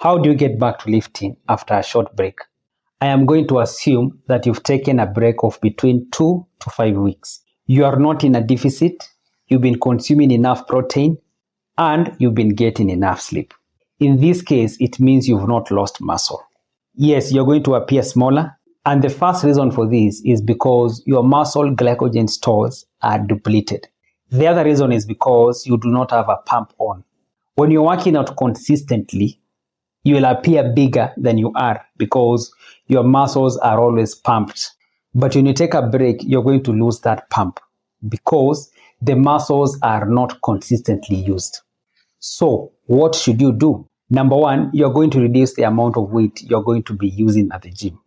How do you get back to lifting after a short break? I am going to assume that you've taken a break of between 2 to 5 weeks. You are not in a deficit, you've been consuming enough protein, and you've been getting enough sleep. In this case, it means you've not lost muscle. Yes, you're going to appear smaller, and the first reason for this is because your muscle glycogen stores are depleted. The other reason is because you do not have a pump on. When you're working out consistently, you will appear bigger than you are because your muscles are always pumped. But when you take a break, you're going to lose that pump because the muscles are not consistently used. So what should you do? Number one, you're going to reduce the amount of weight you're going to be using at the gym.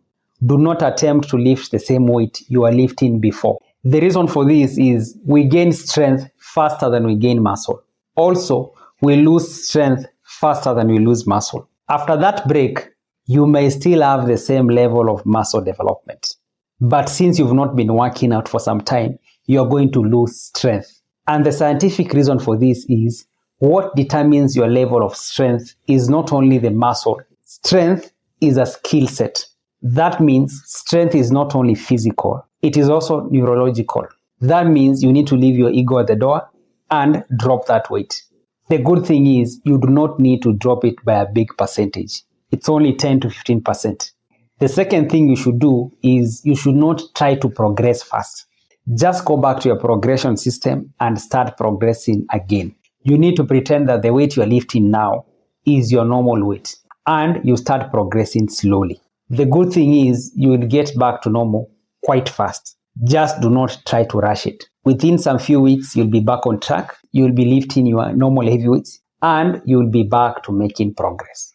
Do not attempt to lift the same weight you were lifting before. The reason for this is we gain strength faster than we gain muscle. Also, we lose strength faster than we lose muscle. After that break, you may still have the same level of muscle development. But since you've not been working out for some time, you're going to lose strength. And the scientific reason for this is what determines your level of strength is not only the muscle. Strength is a skill set. That means strength is not only physical, it is also neurological. That means you need to leave your ego at the door and drop that weight. The good thing is you do not need to drop it by a big percentage. It's only 10 to 15%. The second thing you should do is you should not try to progress fast. Just go back to your progression system and start progressing again. You need to pretend that the weight you're lifting now is your normal weight and you start progressing slowly. The good thing is you will get back to normal quite fast. Just do not try to rush it. Within some few weeks, you'll be back on track. You'll be lifting your normal heavy weights and you'll be back to making progress.